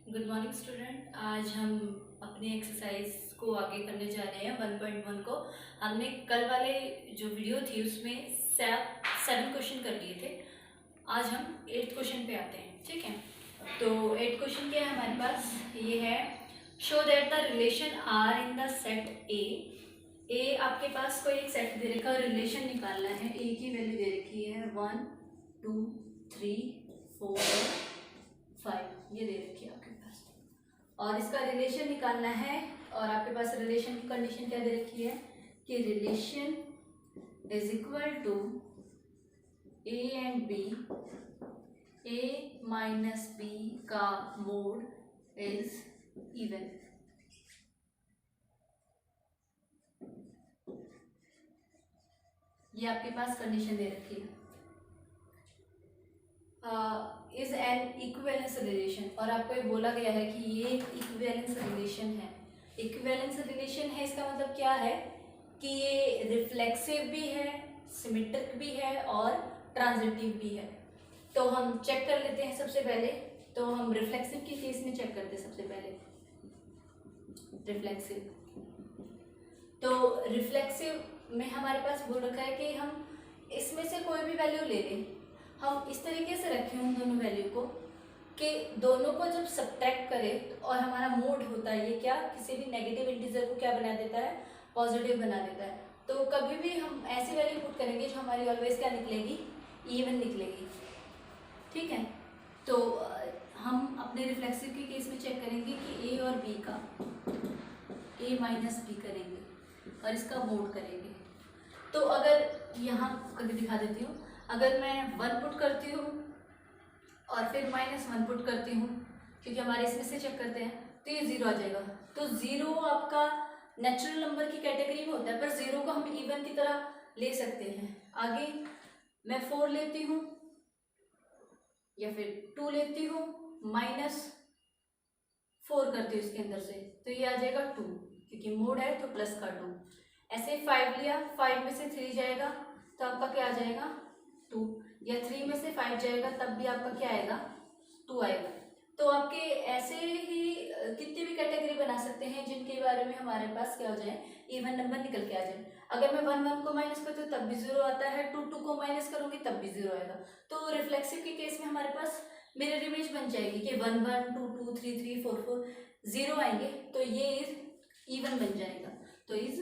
Good morning student. आज हम अपनी एक्सरसाइज को आगे करने जा रहे हैं 1.1 को। हमने कल वाले जो वीडियो थी उसमें 7 क्वेश्चन कर लिए थे। आज हम 8th क्वेश्चन पे आते हैं, ठीक है। तो 8th क्वेश्चन क्या है हमारे पास, ये है show that the relation are in the set A आपके पास कोई एक सेट दे रखा है, रिलेशन निकालना है। ए की वैल्यू दे रखी है 1 2 3 4 5, ये दे रखी है आपके पास, और इसका रिलेशन निकालना है। और आपके पास रिलेशन की कंडीशन क्या दे रखी है कि relation is equal to a and b, a minus b का मोड इज इवन। ये आपके पास कंडीशन दे रखी है। इज एन इक्विवेलेंस रिलेशन, और आपको ये बोला गया है कि ये इक्विवेलेंस रिलेशन है। इक्विवेलेंस रिलेशन है, इसका मतलब क्या है कि ये रिफ्लेक्सिव भी है, सिमेट्रिक भी है और ट्रांजिटिव भी है। तो हम चेक कर लेते हैं सबसे पहले। तो हम रिफ्लेक्सिव के केस में चेक करते हैं सबसे पहले। रिफ्लेक्सिव, तो रिफ्लेक्सिव में हमारे पास बोल रखा है कि हम इसमें से कोई भी वैल्यू ले लें। हम इस तरीके से रखें उन दोनों वैल्यू को कि दोनों को जब सब्ट्रैक्ट करें और हमारा मोड होता है, ये क्या किसी भी नेगेटिव इंटीजर को क्या बना देता है, पॉजिटिव बना देता है। तो कभी भी हम ऐसी वैल्यू पुट करेंगे जो हमारी ऑलवेज क्या निकलेगी, इवन निकलेगी, ठीक है। तो हम अपने रिफ्लेक्सिव के केस में चेक करेंगे कि ए और बी का ए माइनस बी करेंगे और इसका मोड करेंगे। तो अगर यहाँ करके दिखा देती हूँ, अगर मैं 1 पुट करती हूँ और फिर -1 पुट करती हूँ, क्योंकि हमारे इसमें से चेक करते हैं, तो ये 0 आ जाएगा। तो 0 आपका नेचुरल नंबर की कैटेगरी में होता है, पर 0 को हम इवन की तरह ले सकते हैं। आगे मैं 4 लेती हूँ या फिर 2 लेती हूँ, -4 करती हूँ इसके अंदर से, तो ये आ जाएगा 2, क्योंकि मोड है तो प्लस का 2। ऐसे 5 लिया, 5 में से 3 जाएगा तो आपका क्या आ जाएगा 2, या 3 में से 5 जाएगा तब भी आपका क्या आएगा 2 आएगा। तो आपके ऐसे ही कितनी भी कैटेगरी बना सकते हैं जिनके बारे में हमारे पास क्या हो जाए, इवन नंबर निकल के आ जाए। अगर मैं 1 को माइनस करती हूँ तब भी 0 आता है, 2 को माइनस करूँगी तब भी 0 आएगा। तो रिफ्लेक्सिव के केस में हमारे पास मिरर इमेज बन जाएगी कि 1 1 2 2 3 3 4 4 0 आएंगे, तो ये इज इवन बन जाएगा। तो इज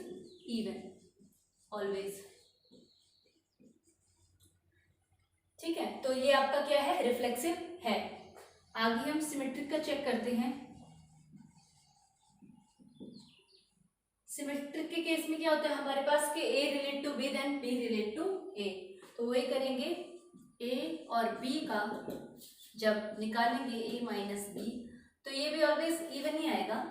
इवन ऑलवेज, ठीक है। तो ये आपका क्या है, रिफ्लेक्सिव है। आगे हम सिमेट्रिक का चेक करते हैं। सिमेट्रिक के केस में क्या होता है हमारे पास कि A relate to B then B relate to A. तो वही करेंगे, ए और बी का जब निकालेंगे ए माइनस बी, तो ये भी ऑलवेज इवन ही आएगा।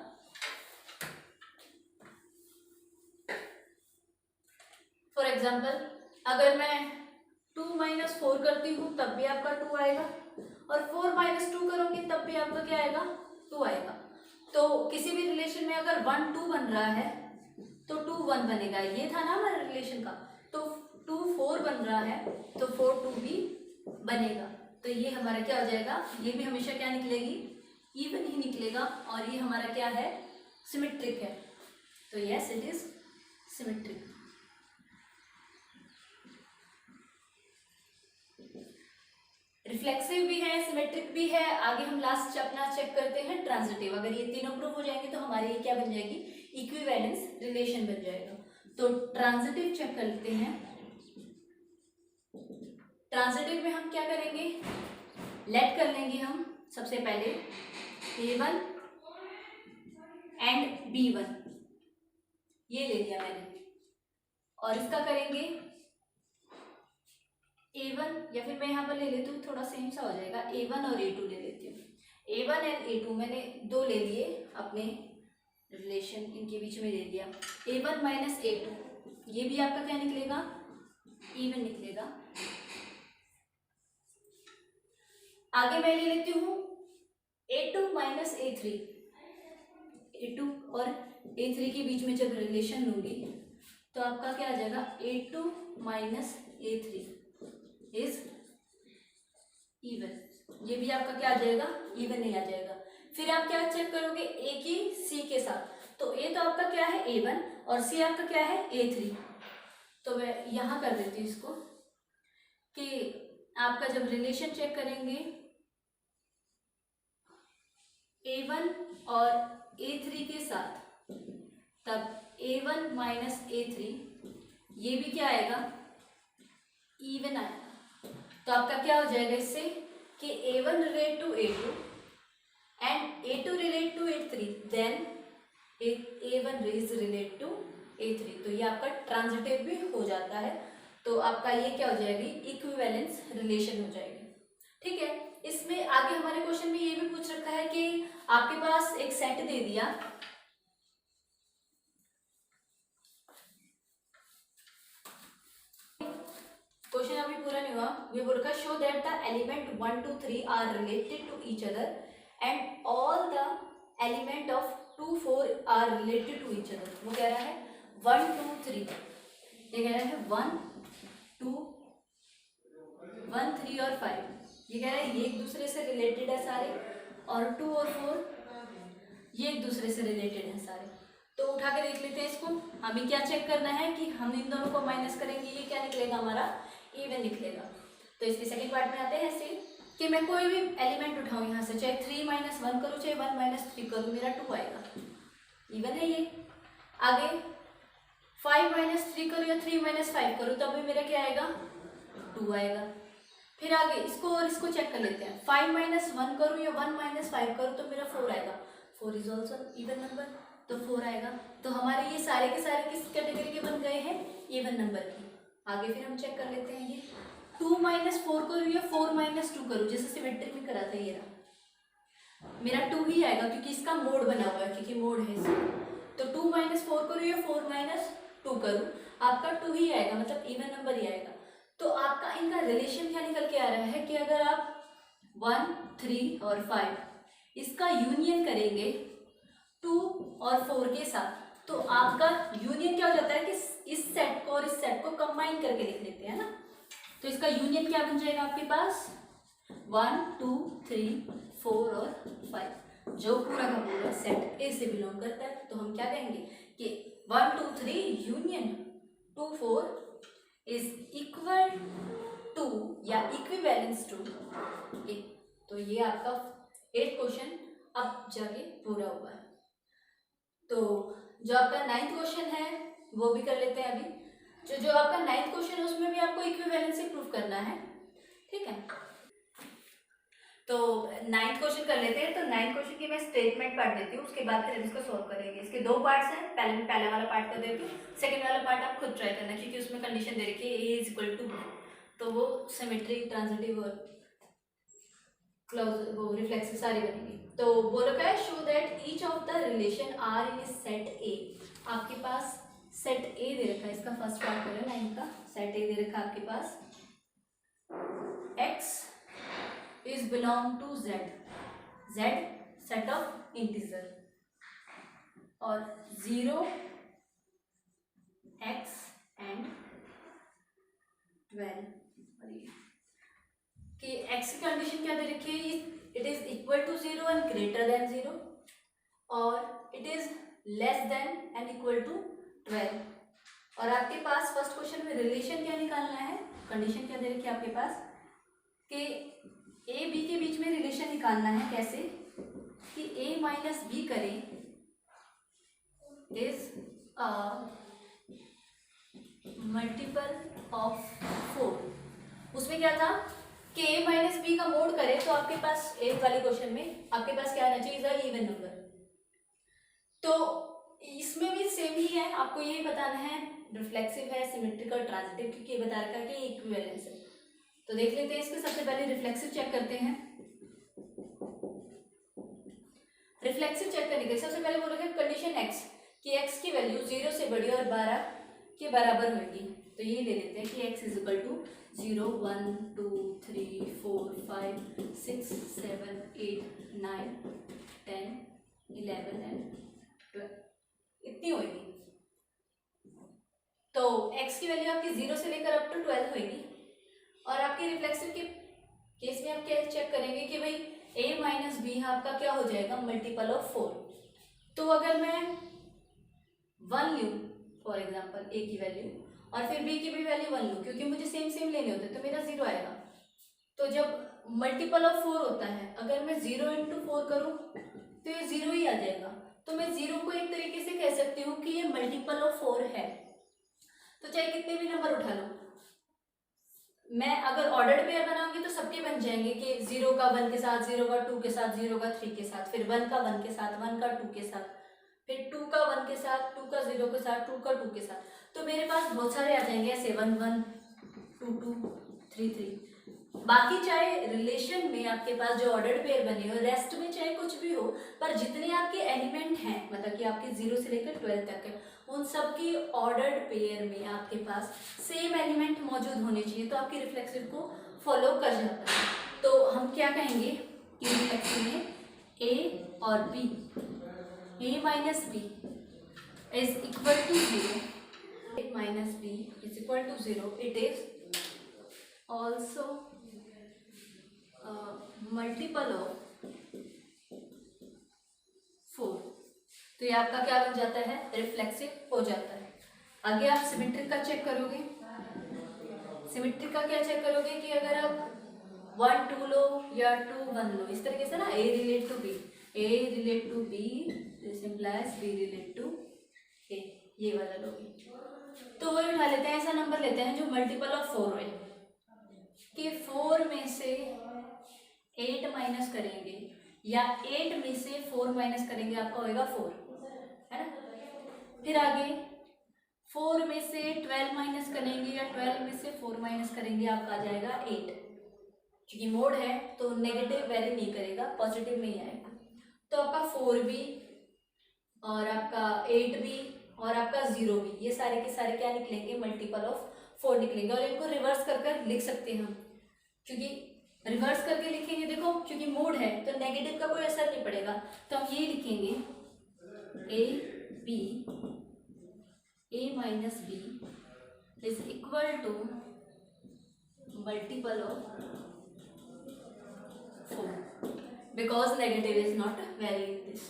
फॉर एग्जाम्पल, अगर मैं 2 - 4 करती हूँ तब भी आपका 2 आएगा, और 4 - 2 करोगे तब भी आपका क्या आएगा 2 आएगा। तो किसी भी रिलेशन में अगर 1 2 बन रहा है तो 2 1 बनेगा। ये था ना हमारे रिलेशन का। तो 2 4 बन रहा है तो 4 2 भी बनेगा। तो ये हमारा क्या हो जाएगा, ये भी हमेशा क्या निकलेगी, इवन ही निकलेगा। और ये हमारा क्या है, सिमेट्रिक है। तो yes, it is symmetric. Reflexive भी है, सिमेट्रिक भी है। आगे हम लास्ट अपना चेक करते हैं ट्रांजिटिव। अगर ये तीनों प्रूफ हो जाएंगे तो हमारी ये क्या बन जाएगी, इक्विवेलेंस रिलेशन बन जाएगा। तो ट्रांजिटिव चेक कर लेते हैं। ट्रांजिटिव में हम क्या करेंगे, लेट कर लेंगे हम सबसे पहले A1 एंड B1, ये ले लिया मैंने, और इसका करेंगे A1, या फिर मैं यहाँ पर ले लेती हूँ, थोड़ा सेम सा हो जाएगा, A1 और A2 ले लेती हूँ। A1 एंड A2 मैंने 2 ले लिए अपने रिलेशन, इनके बीच में ले लिया। A1 माइनस A2, ये भी आपका क्या निकलेगा, इवन निकलेगा। आगे मैं ले लेती हूँ A2 माइनस A3, A2 और A3 के बीच में जब रिलेशन लूंगी तो आपका क्या आ जाएगा, A2 minus A3 is even. ये भी आपका क्या आ जाएगा, इवन ही आ जाएगा। फिर आप क्या चेक करोगे, ए की सी के साथ, तो ए तो आपका क्या है A1 और सी आपका क्या है A3। तो मैं यहाँ कर देती हूँ इसको कि आपका जब रिलेशन चेक करेंगे A1 और A3 के साथ, तब A1 माइनस A3 ये भी क्या आएगा, इवन आएगा। तो आपका क्या हो जाएगा इससे कि A1 relate to A2 and A2 relate to A3, then A1 is relate to A3। तो ये आपका ट्रांजिटिव भी हो जाता है। तो आपका ये क्या हो जाएगी, इक्विवेलेंस रिलेशन हो जाएगी। ठीक है, इसमें आगे हमारे क्वेश्चन में ये भी पूछ रखा है कि आपके पास एक सेट दे दिया, क्वेश्चन अभी पूरा नहीं हुआ, वी बोल रखा show that the element 1 2 3 are related to each other and all the element of 2 4 are related to each other. वो कह रहा है 1 2 3, ये कह रहा है 1 2 1 3 और 5, ये कह रहा है ये एक दूसरे से रिलेटेड है सारे, और 2 और 4 ये एक दूसरे से रिलेटेड है सारे। तो उठा के देख लेते हैं इसको। हमें क्या चेक करना है कि हम इन दोनों को माइनस करेंगे, ये क्या निकलेगा हमारा, इवन निकलेगा। तो इसके सेकंड पार्ट में आते हैं ऐसे कि मैं कोई भी एलिमेंट उठाऊं यहाँ से, चाहे 3 माइनस 1 करूँ चाहे 1 माइनस 3 करूँ, मेरा 2 आएगा, इवन है ये। आगे 5 माइनस 3 करूँ या 3 माइनस 5 करूँ, तब भी मेरा क्या आएगा, 2 आएगा। फिर आगे इसको और इसको चेक कर लेते हैं, 5 माइनस 1 करूँ या 1 माइनस 5 करूँ, तो मेरा 4 आएगा। 4 इज ऑल्सो इवन नंबर, तो 4 आएगा। तो हमारे ये सारे के सारे किस कैटेगरी के बन गए हैं, इवन नंबर की। आगे फिर हम चेक कर लेते हैं ये 2 माइनस 4 करूँ या 4 माइनस 2 करूँ, जैसे सिमेट्री में करा था, ये रहा मेरा 2 ही आएगा क्योंकि इसका मोड बना हुआ है, क्योंकि मोड है इसका। तो 2 माइनस 4 करूँ या 4 माइनस 2 करूँ, आपका 2 ही आएगा, मतलब इवन नंबर ही आएगा। तो आपका इनका रिलेशन क्या निकल के आ रहा है कि अगर आप 1 3 और 5 इसका यूनियन करेंगे 2 और 4 के साथ, तो आपका यूनियन क्या हो जाता है कि इस सेट को और इस सेट को कंबाइन करके लिख लेते हैं ना। तो इसका यूनियन क्या बन जाएगा आपके पास, 1 2 3 4 और 5, जो पूरा का पूरा सेट ए से बिलोंग करता है। तो हम क्या कहेंगे कि 1 2 3 यूनियन 2 4 इज इक्वल टू या इक्विवेलेंस टू 8। तो ये आपका 8th क्वेश्चन अब जाके पूरा हुआ है। तो जो आपका 9th क्वेश्चन है वो भी कर लेते हैं अभी। जो आपका 9th क्वेश्चन है उसमें भी आपको इक्विवेलेंसी प्रूफ करना है, ठीक है। तो 9th क्वेश्चन कर लेते हैं। तो 9th क्वेश्चन की मैं स्टेटमेंट पढ़ देती हूँ, उसके बाद फिर इसको सॉल्व करेंगे। इसके 2 पार्ट्स हैं, पहले वाला पार्ट कर देती हूँ, सेकंड वाला पार्ट आप खुद ट्राई करना, क्योंकि उसमें कंडीशन दे रखी है ए इज इक्वल टू, तो वो सिमेट्री ट्रांजिटिव और क्लोज वो रिफ्लेक्सिव सारी बनेगी। तो बोल रखा है show that each of the relation are in set A. आपके पास सेट ए दे रखा है, इसका फर्स्ट पार्ट करें 9 का। सेट ए दे रखा है आपके पास, x is belong to z, z set of integer, और 0 x and 12 कि x की कंडीशन क्या दे रखी है, it is equal to 0 and greater than 0, और it is less than and equal to 12। और आपके पास फर्स्ट क्वेश्चन में रिलेशन क्या निकालना है, कंडीशन क्या दे रखी है आपके पास कि ए बी के बीच में रिलेशन निकालना है। कैसे कि ए माइनस बी करें इज अ मल्टीपल ऑफ 4। उसमें क्या था कि ए माइनस बी का मोड करें, तो आपके पास एक वाले क्वेश्चन में आपके पास क्या आना चाहिए, इवन नंबर। तो इसमें भी सेम ही है, आपको यही बताना है रिफ्लेक्सिव है, सिमेट्रिकल, ट्रांजिटिव, क्योंकि ये बता रखा है कि इक्विवेलेंस है। तो देख लेते हैं इसके, सबसे पहले रिफ्लेक्सिव चेक करते हैं। रिफ्लेक्सिव चेक करने के सबसे पहले बोलोगे कंडीशन एक्स, कि एक्स की वैल्यू 0 से बड़ी और 12 के बराबर होगी। तो ये ले लेते हैं कि x is equal to 0 1 2 3 4 5 6 7 8 9 10 11 and 12 इतनी होगी। तो एक्स की वैल्यू आपकी 0 से लेकर अप टू 12 होगी। और आपके रिफ्लेक्सिव के केस में आप क्या चेक करेंगे कि भाई a माइनस बी आपका क्या हो जाएगा, मल्टीपल ऑफ 4। तो अगर मैं 1 लूँ फॉर एग्जाम्पल a की वैल्यू और फिर b की भी वैल्यू 1 लूँ, क्योंकि मुझे सेम सेम लेने होते हैं तो मेरा 0 आएगा। तो जब मल्टीपल ऑफ 4 होता है, अगर मैं 0 इंटू 4 करूँ तो ये 0 ही आ जाएगा। तो मैं 0 को एक तरीके से कह सकती हूँ कि ये मल्टीपल ऑफ 4 है। तो चाहे कितने भी नंबर उठा लो, मैं अगर ऑर्डर्ड पेयर बनाऊंगी तो सबके बन जाएंगे कि 0 का 1 के साथ, 0 का 2 के साथ, 0 का 3 के साथ, फिर 1 का 1 के साथ, 1 का 2 के साथ, फिर 2 का 1 के साथ, 2 का 0 के साथ, 2 का 2 के साथ। तो मेरे पास बहुत सारे आ जाएंगे ऐसे 1 1 2 2 3 3। बाकी चाहे रिलेशन में आपके पास जो ऑर्डर्ड पेयर बने हो, रेस्ट में चाहे कुछ भी हो, पर जितने आपके एलिमेंट हैं, मतलब कि आपके 0 से लेकर 12 तक है, उन सब की ऑर्डर्ड पेयर में आपके पास सेम एलिमेंट मौजूद होने चाहिए, तो आपकी रिफ्लेक्सिव को फॉलो कर जाता है। तो हम क्या कहेंगे कि रिफ्लेक्सिव में a और b, a minus b is equal to 0, a minus b is equal to 0, it is also multiple of 4। तो ये आपका क्या बन जाता है, रिफ्लेक्सिव हो जाता है। आगे आप सिमेट्रिक का चेक करोगे। सिमेट्रिक का क्या चेक करोगे कि अगर आप 1 2 लो या 2 1 लो, इस तरीके से ना, a relate to b, a relate to b, this implies b relate to a, ये वाला लोगे तो वही उठा लेते हैं। ऐसा नंबर लेते हैं जो मल्टीपल ऑफ 4 है, कि 4 में से 8 माइनस करेंगे या 8 में से 4 माइनस करेंगे, आपका होएगा 4, है ना। फिर आगे 4 में से 12 माइनस करेंगे या 12 में से 4 माइनस करेंगे, आपका आ जाएगा 8। क्योंकि मोड है तो नेगेटिव वैल्यू नहीं करेगा, पॉजिटिव में ही आएगा। तो आपका 4 भी और आपका 8 भी और आपका 0 भी, ये सारे के सारे क्या निकलेंगे, मल्टीपल ऑफ 4 निकलेंगे। और इनको रिवर्स कर कर लिख सकते हैं हम, क्योंकि रिवर्स करके लिखेंगे, देखो क्योंकि मोड है तो नेगेटिव का कोई असर नहीं पड़ेगा। तो हम ये लिखेंगे a minus b is equal to multiple of 4, because negative is not very in this,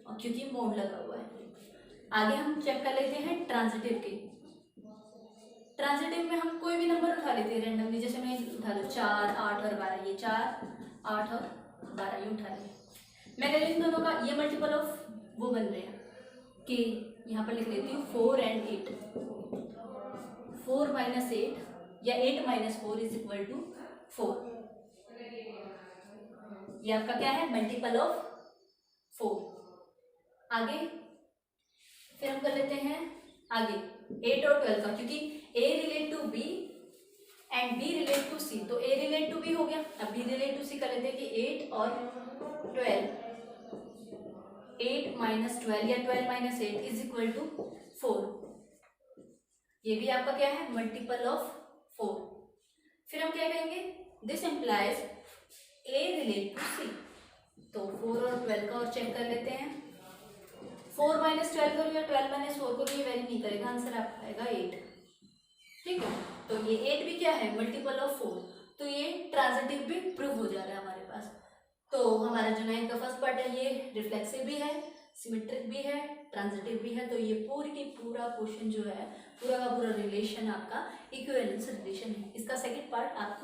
और क्योंकि मोड लगा हुआ है। आगे हम चेक कर लेते हैं ट्रांजिटिव के। ट्रांजिटिव में हम कोई भी नंबर उठा लेते हैं रेंडमली, जैसे मैं उठा लो 4 8 और 12, ये 4 8 और 12 ये उठा लिया। मैं कह रही हूँ इन दोनों का ये मल्टीपल ऑफ वो बन रहे हैं कि यहाँ पर लिख लेती हूँ 4 and 8, 4 माइनस 8 या 8 माइनस 4 इज इक्वल टू 4। ये आपका क्या है, मल्टीपल ऑफ 4। आगे फिर हम कर लेते हैं आगे 8 और 12 का, क्योंकि a relate to b and b relate to c, तो a रिलेट टू b हो गया। अब b रिलेट टू c कर लेते हैं कि 8 और 12, 8 माइनस 12 या 12 माइनस 8 इज इक्वल टू 4। ये भी आपका क्या है, मल्टीपल ऑफ 4। फिर हम क्या कहेंगे, this implies a relate to c। तो 4 और 12 का और चेक कर लेते हैं। 4 माइनस 12 करो या 12 माइनस 4 करो, ये वैरी नहीं करेगा, आंसर आपका आएगा 8। ठीक है, तो ये 8 भी क्या है, मल्टीपल ऑफ 4। तो ये ट्रांजिटिव भी प्रूव हो जा रहा है हमारे पास। तो हमारा जो 9 का फर्स्ट पार्ट है ये रिफ्लेक्सिव भी है, सिमेट्रिक भी है, ट्रांजिटिव भी है। तो ये पूरी की पूरा क्वेश्चन जो है, पूरा का पूरा रिलेशन आपका इक्विवेलेंस रिलेशन है। इसका सेकंड पार्ट आपको